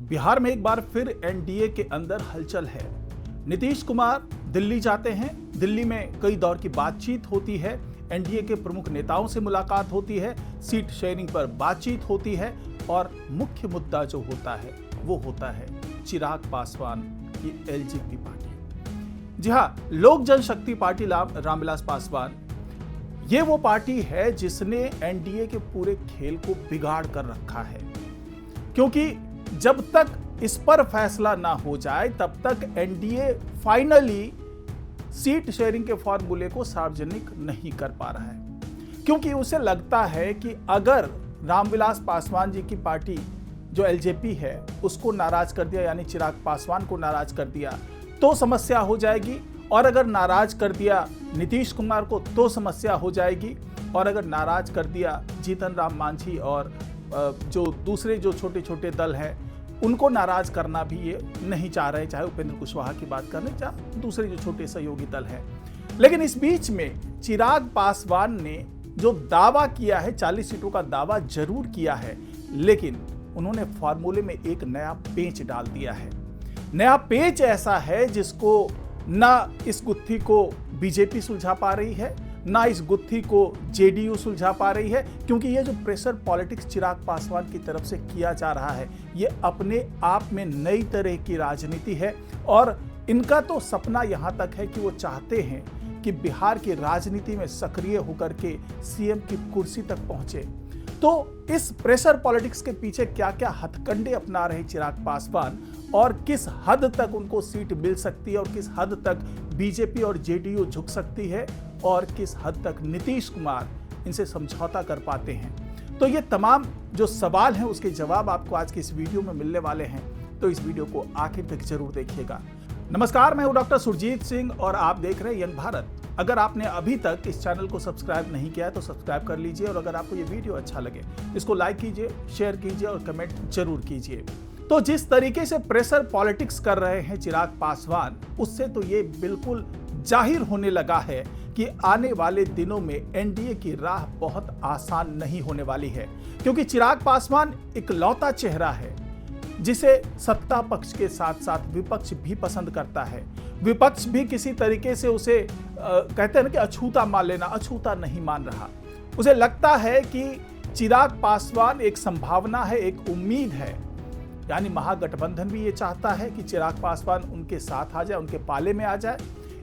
बिहार में एक बार फिर एनडीए के अंदर हलचल है। नीतीश कुमार दिल्ली जाते हैं। दिल्ली में कई दौर की बातचीत होती है। एनडीए के प्रमुख नेताओं से मुलाकात होती है, सीट शेयरिंग पर बातचीत होती है और मुख्य मुद्दा जो होता है वो होता है चिराग पासवान की एलजेपी पार्टी। जी हां, लोक जनशक्ति पार्टी रामविलास पासवान ये वो पार्टी है जिसने एनडीए के पूरे खेल को बिगाड़ कर रखा है, क्योंकि जब तक इस पर फैसला ना हो जाए तब तक एनडीए फाइनली सीट शेयरिंग के फॉर्मूले को सार्वजनिक नहीं कर पा रहा है, क्योंकि उसे लगता है कि अगर रामविलास पासवान जी की पार्टी जो एलजेपी है उसको नाराज कर दिया, यानी चिराग पासवान को नाराज कर दिया तो समस्या हो जाएगी, और अगर नाराज कर दिया नीतीश कुमार को तो समस्या हो जाएगी, और अगर नाराज कर दिया जीतन राम मांझी और जो दूसरे जो छोटे छोटे दल हैं उनको नाराज करना भी ये नहीं चाह रहे, चाहे उपेंद्र कुशवाहा की बात कर लें चाहे दूसरे जो छोटे सहयोगी दल हैं। लेकिन इस बीच में चिराग पासवान ने जो दावा किया है, 40 सीटों का दावा जरूर किया है, लेकिन उन्होंने फॉर्मूले में एक नया पेंच डाल दिया है। नया पेंच ऐसा है जिसको ना इस गुत्थी को बीजेपी सुलझा पा रही है, ना इस गुत्थी को जेडीयू सुलझा पा रही है, क्योंकि ये जो प्रेशर पॉलिटिक्स चिराग पासवान की तरफ से किया जा रहा है ये अपने आप में नई तरह की राजनीति है। और इनका तो सपना यहाँ तक है कि वो चाहते हैं कि बिहार की राजनीति में सक्रिय होकर के सीएम की कुर्सी तक पहुंचे। तो इस प्रेशर पॉलिटिक्स के पीछे क्या क्या हथकंडे अपना रहे चिराग पासवान, और किस हद तक उनको सीट मिल सकती है, और किस हद तक बीजेपी और जेडीयू झुक सकती है, और किस हद तक नीतीश कुमार इनसे समझौता कर पाते हैं, तो ये तमाम जो सवाल हैं उसके जवाब आपको आज की इस वीडियो में मिलने वाले हैं। तो इस वीडियो को आखिर तक जरूर देखिएगा। नमस्कार, मैं हूं डॉक्टर सुरजीत सिंह और आप देख रहे हैं यंग भारत। अगर आपने अभी तक इस चैनल को सब्सक्राइब नहीं किया है तो सब्सक्राइब कर लीजिए, और अगर आपको ये वीडियो अच्छा लगे इसको लाइक कीजिए, शेयर कीजिए और कमेंट जरूर कीजिए। तो जिस तरीके से प्रेशर पॉलिटिक्स कर रहे हैं चिराग पासवान, उससे तो ये बिल्कुल जाहिर होने लगा है कि आने वाले दिनों में एनडीए की राह बहुत आसान नहीं होने वाली है, क्योंकि चिराग पासवान इकलौता चेहरा है जिसे सत्ता पक्ष के साथ साथ विपक्ष भी पसंद करता है। विपक्ष भी किसी तरीके से उसे कहते हैं ना कि अछूता मान लेना, अछूता नहीं मान रहा। उसे लगता है कि चिराग पासवान एक संभावना है, एक उम्मीद है, यानी महागठबंधन भी ये चाहता है कि चिराग पासवान उनके साथ आ जाए, उनके पाले में आ जाए।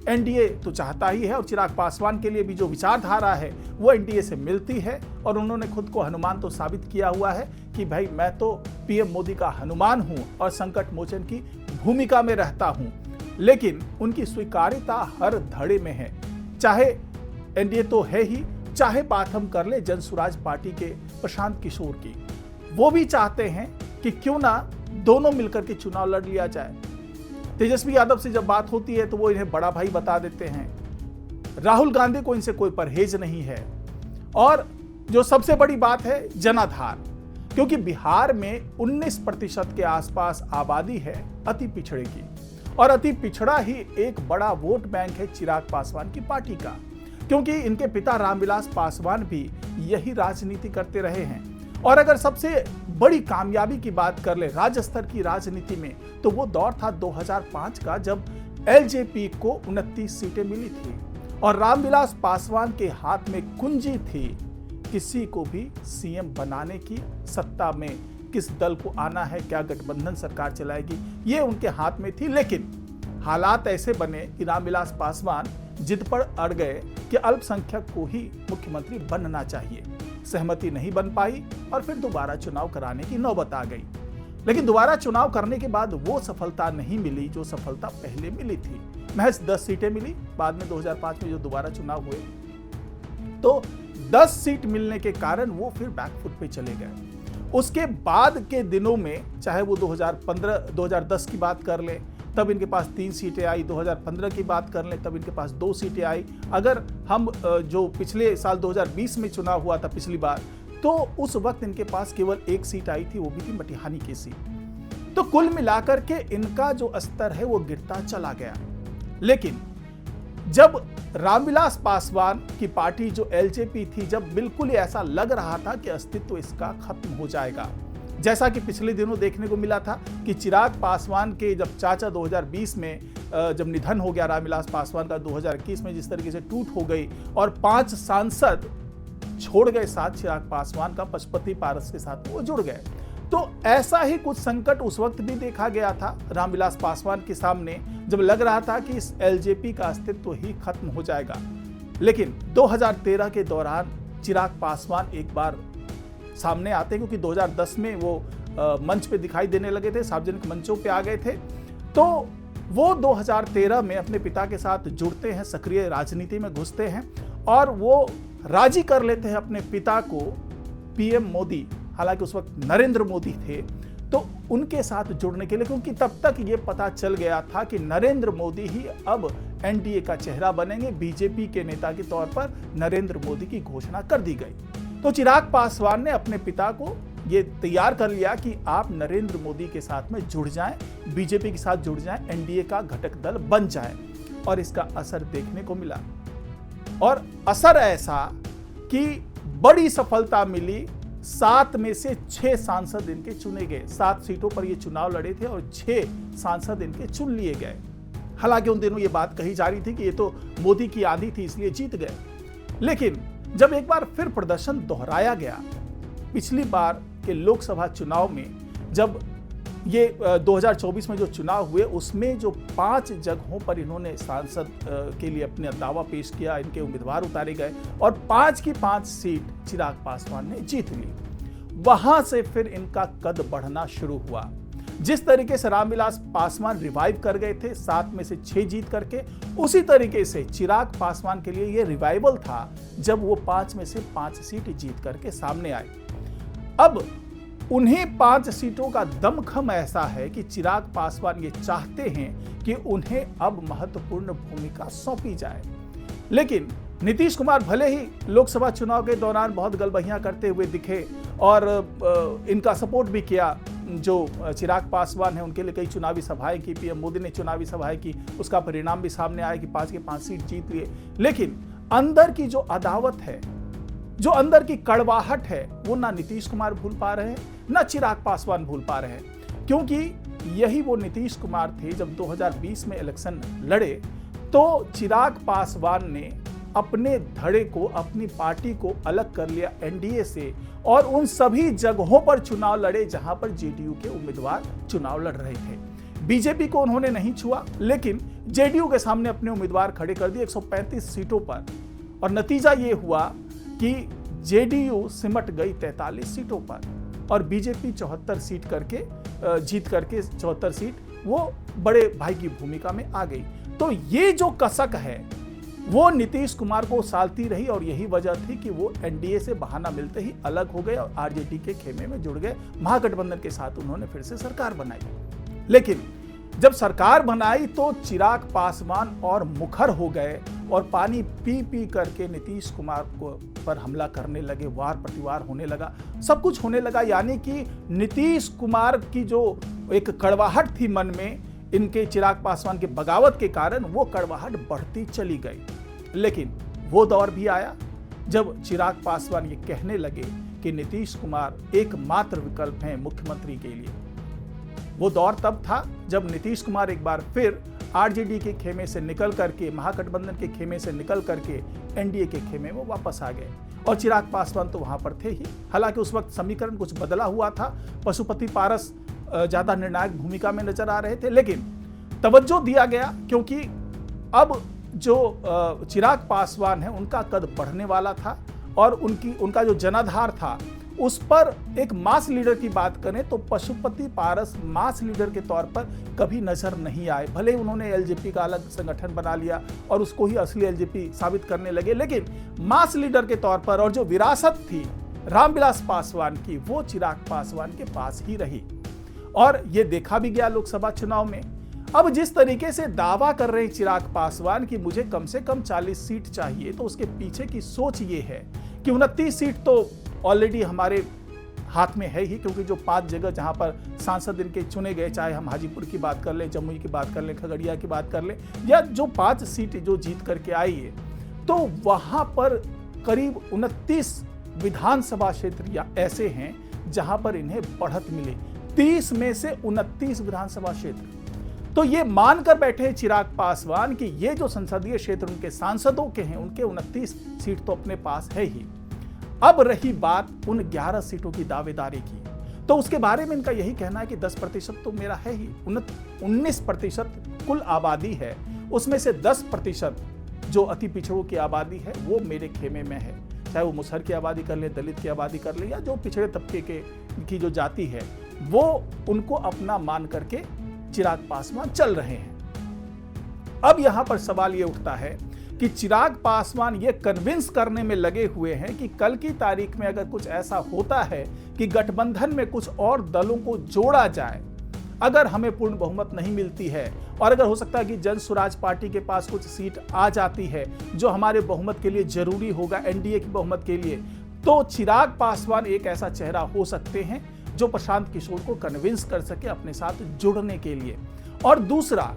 एनडीए तो चाहता ही है, और चिराग पासवान के लिए भी जो विचारधारा है वो एनडीए से मिलती है, और उन्होंने खुद को हनुमान तो साबित किया हुआ है कि भाई मैं तो पीएम मोदी का हनुमान हूं और संकट मोचन की भूमिका में रहता हूं। लेकिन उनकी स्वीकार्यता हर धड़े में है, चाहे एनडीए तो है ही, चाहे बात हम कर ले जनसुराज पार्टी के प्रशांत किशोर की, वो भी चाहते हैं कि क्यों ना दोनों मिलकर के चुनाव लड़ लिया जाए। तेजस्वी यादव से जब बात होती है तो वो इन्हें बड़ा भाई बता देते हैं। राहुल गांधी को इनसे कोई परहेज नहीं है। और जो सबसे बड़ी बात है जनाधार, क्योंकि बिहार में 19% के आसपास आबादी है अति पिछड़े की, और अति पिछड़ा ही एक बड़ा वोट बैंक है चिराग पासवान की पार्टी का, क्योंकि इनके पिता रामविलास पासवान भी यही राजनीति करते रहे हैं। और अगर सबसे बड़ी कामयाबी की बात कर ले राज्य स्तर की राजनीति में, तो वो दौर था 2005 का जब एलजेपी को 29 सीटें मिली थी और रामविलास पासवान के हाथ में कुंजी थी किसी को भी सीएम बनाने की। सत्ता में किस दल को आना है, क्या गठबंधन सरकार चलाएगी, ये उनके हाथ में थी। लेकिन हालात ऐसे बने कि रामविलास पासवान जिद पर अड़ गए कि अल्पसंख्यक को ही मुख्यमंत्री बनना चाहिए। सहमति नहीं बन पाई और फिर दोबारा चुनाव कराने की नौबत आ गई। लेकिन दोबारा चुनाव करने के बाद वो सफलता नहीं मिली जो सफलता पहले मिली थी। महज 10 सीटें मिली। बाद में 2005 में जो दोबारा चुनाव हुए तो 10 सीट मिलने के कारण वो फिर बैकफुट पे चले गए। उसके बाद के दिनों में, चाहे वो 2010 की बात कर ले तब इनके पास 3 सीटें आई, 2015 की बात कर लें तब इनके पास 2 सीटें आई। अगर हम जो पिछले साल 2020 में चुनाव हुआ था पिछली बार, तो उस वक्त इनके पास केवल 1 सीट आई थी, वो भी थी मटिहानी की सीट। तो कुल मिलाकर के इनका जो स्तर है वो गिरता चला गया। लेकिन जब रामविलास पासवान की पार्टी जो एलजेपी थी, जब बिल्कुल ही ऐसा लग रहा था कि अस्तित्व इसका खत्म हो जाएगा, जैसा कि पिछले दिनों देखने को मिला था कि चिराग पासवान के जब चाचा 2020 में जब निधन हो गया रामविलास पासवान का, 2021 में जिस तरीके से टूट हो गई और 5 सांसद छोड़ गए साथ चिराग पासवान का, पशुपति पारस के साथ वो जुड़ गए। तो ऐसा ही कुछ संकट उस वक्त भी देखा गया था रामविलास पासवान के सामने, जब लग रहा था कि इस एलजेपी का अस्तित्व ही खत्म हो जाएगा। लेकिन 2013 के दौरान चिराग पासवान एक बार सामने आते हैं, क्योंकि 2010 में वो मंच पे दिखाई देने लगे थे, सार्वजनिक मंचों पे आ गए थे। तो वो 2013 में अपने पिता के साथ जुड़ते हैं, सक्रिय राजनीति में घुसते हैं और वो राजी कर लेते हैं अपने पिता को पीएम मोदी, हालांकि उस वक्त नरेंद्र मोदी थे, तो उनके साथ जुड़ने के लिए, क्योंकि तब तक ये पता चल गया था कि नरेंद्र मोदी ही अब एनडीए का चेहरा बनेंगे। बीजेपी के नेता के तौर पर नरेंद्र मोदी की घोषणा कर दी गई। तो चिराग पासवान ने अपने पिता को ये तैयार कर लिया कि आप नरेंद्र मोदी के साथ में जुड़ जाएं, बीजेपी के साथ जुड़ जाएं, एनडीए का घटक दल बन जाएं। और इसका असर देखने को मिला, और असर ऐसा कि बड़ी सफलता मिली। 7 में से 6 सांसद इनके चुने गए। 7 सीटों पर ये चुनाव लड़े थे और 6 सांसद इनके चुन लिए गए। हालांकि उन दिनों ये बात कही जा रही थी कि ये तो मोदी की आंधी थी इसलिए जीत गए। लेकिन जब एक बार फिर प्रदर्शन दोहराया गया, पिछली बार के लोकसभा चुनाव में, जब ये 2024 में जो चुनाव हुए, उसमें जो 5 जगहों पर इन्होंने सांसद के लिए अपने दावा पेश किया, इनके उम्मीदवार उतारे गए और 5 की 5 सीट चिराग पासवान ने जीत ली। वहां से फिर इनका कद बढ़ना शुरू हुआ। जिस तरीके से रामविलास पासवान रिवाइव कर गए थे 7 में से 6 जीत करके, उसी तरीके से चिराग पासवान के लिए यह रिवाइवल था जब वो 5 में से 5 सीट जीत करके सामने आए। अब उन्हें 5 सीटों का दमखम ऐसा है कि चिराग पासवान ये चाहते हैं कि उन्हें अब महत्वपूर्ण भूमिका सौंपी जाए। लेकिन नीतीश कुमार भले ही लोकसभा चुनाव के दौरान बहुत गलबहियां करते हुए दिखे और इनका सपोर्ट भी किया, जो चिराग पासवान है उनके लिए कई चुनावी सभाएं की, पीएम मोदी ने चुनावी सभाएं की, उसका परिणाम भी सामने आया कि 5 की 5 सीट जीत लिए। लेकिन अंदर की जो अदावत है, जो अंदर की कड़वाहट है, वो ना नीतीश कुमार भूल पा रहे हैं, ना चिराग पासवान भूल पा रहे हैं। क्योंकि यही वो नीतीश कुमार थे जब 2020 में इलेक्शन लड़े तो चिराग पासवान ने अपने धड़े को, अपनी पार्टी को अलग कर लिया एनडीए से और उन सभी जगहों पर चुनाव लड़े जहां पर जेडीयू के उम्मीदवार चुनाव लड़ रहे थे। बीजेपी को उन्होंने नहीं छुआ, लेकिन जेडीयू के सामने अपने उम्मीदवार खड़े कर दिए 135 सीटों पर, और नतीजा ये हुआ कि जेडीयू सिमट गई 43 सीटों पर और बीजेपी 74 सीट करके जीत करके 74 सीट वो बड़े भाई की भूमिका में आ गई। तो ये जो कसक है वो नीतीश कुमार को सालती रही और यही वजह थी कि वो एनडीए से बहाना मिलते ही अलग हो गए और आरजेडी के खेमे में जुड़ गए। महागठबंधन के साथ उन्होंने फिर से सरकार बनाई। लेकिन जब सरकार बनाई तो चिराग पासवान और मुखर हो गए और पानी पी पी करके नीतीश कुमार को पर हमला करने लगे, वार प्रतिवार होने लगा, सब कुछ होने लगा। यानी कि नीतीश कुमार की जो एक कड़वाहट थी मन में, इनके चिराग पासवान के बगावत के कारण वो कड़वाहट बढ़ती चली गई। लेकिन वो दौर भी आया जब चिराग पासवान ये कहने लगे कि नीतीश कुमार एकमात्र विकल्प हैं मुख्यमंत्री के लिए। वो दौर तब था जब नीतीश कुमार एक बार फिर आरजेडी के खेमे से निकल करके, महागठबंधन के खेमे से निकल करके एनडीए के खेमे में वापस आ गए और चिराग पासवान तो वहां पर थे ही। हालांकि उस वक्त समीकरण कुछ बदला हुआ था, पशुपति पारस ज्यादा निर्णायक भूमिका में नजर आ रहे थे, लेकिन तवज्जो दिया गया क्योंकि अब जो चिराग पासवान है उनका कद बढ़ने वाला था और उनका जो जनाधार था उस पर एक मास लीडर की बात करें तो पशुपति पारस मास लीडर के तौर पर कभी नजर नहीं आए। भले उन्होंने एलजेपी का अलग संगठन बना लिया और उसको ही असली एलजेपी साबित करने लगे, लेकिन मास लीडर के तौर पर और जो विरासत थी रामविलास पासवान की, वो चिराग पासवान के पास ही रही। और ये देखा भी गया लोकसभा चुनाव में। अब जिस तरीके से दावा कर रहे चिराग पासवान कि मुझे कम से कम 40 सीट चाहिए, तो उसके पीछे की सोच ये है कि 29 सीट तो ऑलरेडी हमारे हाथ में है ही, क्योंकि जो 5 जगह जहां पर सांसद इनके चुने गए, चाहे हम हाजीपुर की बात कर लें, जमुई की बात कर लें, खगड़िया की बात कर लें, या जो 5 सीट जो जीत करके आई है, तो वहां पर करीब 29 विधानसभा क्षेत्र या ऐसे हैं जहां पर इन्हें बढ़त मिली। 30 में से 29 विधानसभा क्षेत्र। तो ये मानकर बैठे हैं चिराग पासवान कि ये जो संसदीय क्षेत्र उनके सांसदों के हैं, उनके 29 सीट तो अपने पास है ही। अब रही बात उन 11 सीटों की दावेदारी की, तो उसके बारे में इनका यही कहना है कि 10% तो मेरा है ही। 19% कुल आबादी है, उसमें से 10% जो अति पिछड़ों की आबादी है वो मेरे खेमे में है। चाहे वो मुसहर की आबादी कर ले, दलित की आबादी कर ले, या जो पिछड़े तबके की जो जाति है, वो उनको अपना मान करके चिराग पासवान चल रहे हैं। अब यहां पर सवाल यह उठता है कि चिराग पासवान ये कन्विंस करने में लगे हुए हैं कि कल की तारीख में अगर कुछ ऐसा होता है कि गठबंधन में कुछ और दलों को जोड़ा जाए, अगर हमें पूर्ण बहुमत नहीं मिलती है और अगर हो सकता है कि जन स्वराज पार्टी के पास कुछ सीट आ जाती है जो हमारे बहुमत के लिए जरूरी होगा, एनडीए की बहुमत के लिए, तो चिराग पासवान एक ऐसा चेहरा हो सकते हैं जो प्रशांत किशोर को कन्विंस कर सके अपने साथ जुड़ने के लिए। और दूसरा,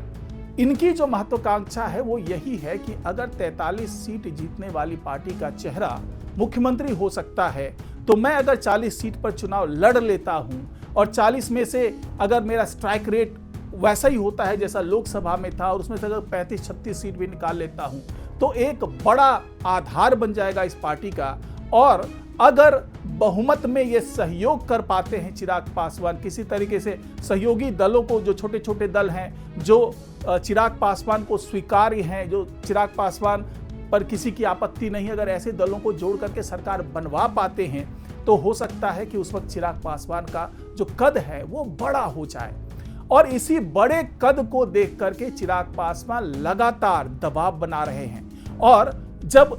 इनकी जो महत्वाकांक्षा है वो यही है कि अगर 43 सीट जीतने वाली पार्टी का चेहरा मुख्यमंत्री हो सकता है, तो मैं अगर 40 सीट पर चुनाव लड़ लेता हूं और 40 में से अगर मेरा स्ट्राइक रेट वैसा ही होता है जैसा लोकसभा में था और उसमें से अगर 35-36 सीट भी निकाल लेता हूं, तो एक बड़ा आधार बन जाएगा इस पार्टी का। और अगर बहुमत में ये सहयोग कर पाते हैं चिराग पासवान, किसी तरीके से सहयोगी दलों को, जो छोटे छोटे दल हैं जो चिराग पासवान को स्वीकार्य हैं, जो चिराग पासवान पर किसी की आपत्ति नहीं, अगर ऐसे दलों को जोड़ करके सरकार बनवा पाते हैं, तो हो सकता है कि उस वक्त चिराग पासवान का जो कद है वो बड़ा हो जाए। और इसी बड़े कद को देख करके चिराग पासवान लगातार दबाव बना रहे हैं। और जब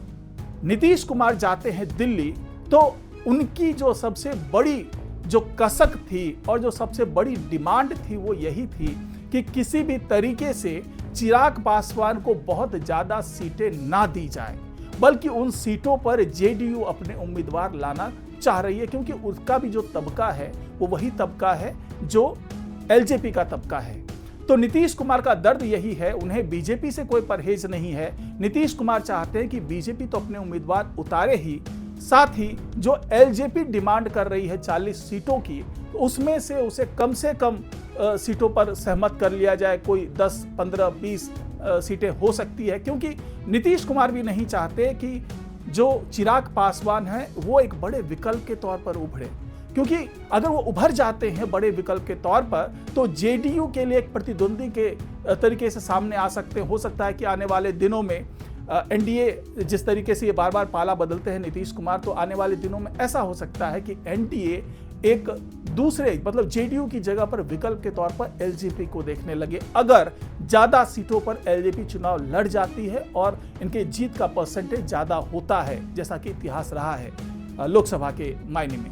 नीतीश कुमार जाते हैं दिल्ली, तो उनकी जो सबसे बड़ी जो कसक थी और जो सबसे बड़ी डिमांड थी वो यही थी कि किसी भी तरीके से चिराग पासवान को बहुत ज्यादा सीटें ना दी जाए, बल्कि उन सीटों पर जेडीयू अपने उम्मीदवार लाना चाह रही है, क्योंकि उसका भी जो तबका है वो वही तबका है जो एलजेपी का तबका है। तो नीतीश कुमार का दर्द यही है, उन्हें बीजेपी से कोई परहेज नहीं है। नीतीश कुमार चाहते हैं कि बीजेपी तो अपने उम्मीदवार उतारे ही, साथ ही जो एलजेपी डिमांड कर रही है 40 सीटों की, तो उसमें से उसे कम सीटों पर सहमत कर लिया जाए। कोई 10, 15, 20 सीटें हो सकती है, क्योंकि नीतीश कुमार भी नहीं चाहते कि जो चिराग पासवान है वो एक बड़े विकल्प के तौर पर उभरे, क्योंकि अगर वो उभर जाते हैं बड़े विकल्प के तौर पर, तो जेडीयू के लिए एक प्रतिद्वंदी के तरीके से सामने आ सकते हैं। हो सकता है कि आने वाले दिनों में एनडीए, जिस तरीके से ये बार बार पाला बदलते हैं नीतीश कुमार, तो आने वाले दिनों में ऐसा हो सकता है कि एनडीए एक दूसरे, मतलब जेडीयू की जगह पर विकल्प के तौर पर एलजेपी को देखने लगे, अगर ज्यादा सीटों पर एलजेपी चुनाव लड़ जाती है और इनके जीत का परसेंटेज ज्यादा होता है, जैसा कि इतिहास रहा है लोकसभा के मायने में।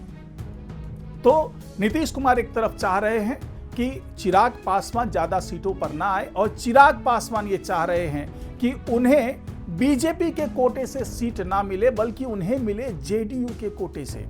तो नीतीश कुमार एक तरफ चाह रहे हैं कि चिराग पासवान ज्यादा सीटों पर ना आए, और चिराग पासवान ये चाह रहे हैं कि उन्हें बीजेपी के कोटे से सीट ना मिले, बल्कि उन्हें मिले जेडीयू के कोटे से।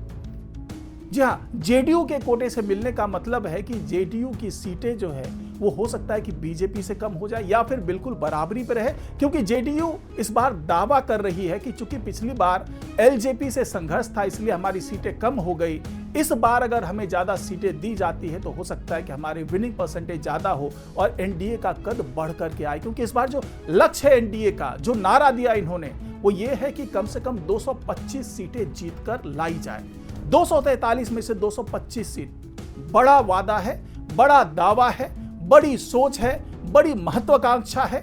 जी हां, जेडीयू के कोटे से मिलने का मतलब है कि जेडीयू की सीटें जो है वो हो सकता है कि बीजेपी से कम हो जाए या फिर बिल्कुल बराबरी पर रहे, क्योंकि जेडीयू इस बार दावा कर रही है कि चूंकि पिछली बार एलजेपी से संघर्ष था इसलिए हमारी सीटें कम हो गई, इस बार अगर हमें ज्यादा सीटें दी जाती है तो हो सकता है कि हमारी विनिंग परसेंटेज ज्यादा हो और एनडीए का कद बढ़ करके आए। क्योंकि इस बार जो लक्ष्य है एनडीए का, जो नारा दिया इन्होंने, वो ये है कि कम से कम 225 सीटें जीतकर लाई जाए। 243 में से 225 सीट, बड़ा वादा है, बड़ा दावा है, बड़ी सोच है, बड़ी महत्वाकांक्षा है।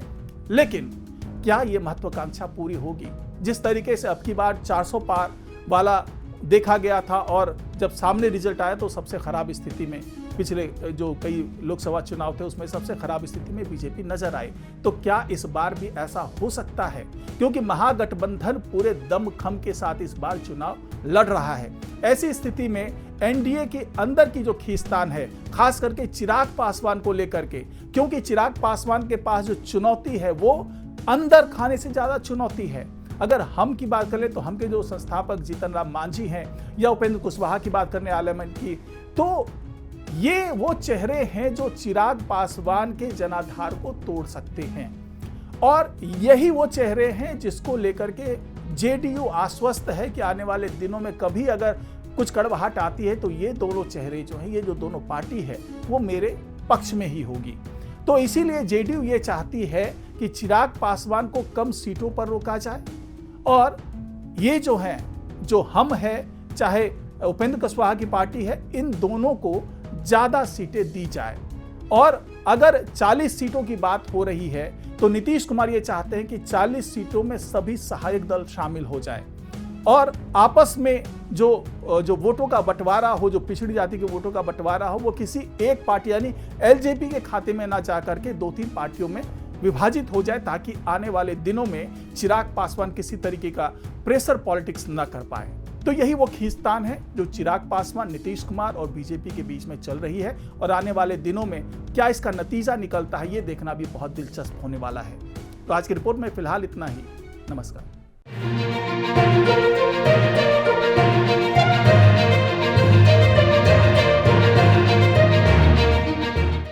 लेकिन क्या यह महत्वाकांक्षा पूरी होगी? जिस तरीके से अब की बार 400 पार वाला देखा गया था और जब सामने रिजल्ट आया तो सबसे खराब स्थिति में, पिछले जो कई लोकसभा चुनाव थे उसमें सबसे खराब स्थिति में बीजेपी नजर आई, तो क्या इस बार भी ऐसा हो सकता है? क्योंकि महागठबंधन पूरे दमखम के साथ इस बार चुनाव लड़ रहा है। ऐसी स्थिति में एनडीए के अंदर की जो खींचतान है, खास करके चिराग पासवान को लेकर के, क्योंकि चिराग पासवान के पास जो चुनौती है वो अंदर खाने से ज्यादा चुनौती है। अगर हम की बात करें तो हम के जो संस्थापक जीतन राम मांझी हैं या उपेंद्र कुशवाहा की बात करने आलमगीर की, तो ये वो चेहरे हैं जो चिराग पासवान के जनाधार को तोड़ सकते हैं, और यही वो चेहरे हैं जिसको लेकर के जेडीयू आश्वस्त है कि आने वाले दिनों में कभी अगर कुछ कड़वाहट आती है तो ये दोनों चेहरे जो हैं, ये जो दोनों पार्टी है वो मेरे पक्ष में ही होगी। तो इसीलिए जेडीयू ये चाहती है कि चिराग पासवान को कम सीटों पर रोका जाए और ये जो है, जो हम है, चाहे उपेंद्र कुशवाहा की पार्टी है, इन दोनों को ज्यादा सीटें दी जाए। और अगर 40 सीटों की बात हो रही है तो नीतीश कुमार ये चाहते हैं कि 40 सीटों में सभी सहायक दल शामिल हो जाए और आपस में जो वोटों का बंटवारा हो, जो पिछड़ी जाति के वोटों का बंटवारा हो, वो किसी एक पार्टी यानी एलजेपी के खाते में ना जा करके 2-3 पार्टियों में विभाजित हो जाए, ताकि आने वाले दिनों में चिराग पासवान किसी तरीके का प्रेशर पॉलिटिक्स न कर पाए। तो यही वो खींचतान है जो चिराग पासवान, नीतीश कुमार और बीजेपी के बीच में चल रही है और आने वाले दिनों में क्या इसका नतीजा निकलता है, ये देखना भी बहुत दिलचस्प होने वाला है। तो आज की रिपोर्ट में फिलहाल इतना ही। नमस्कार।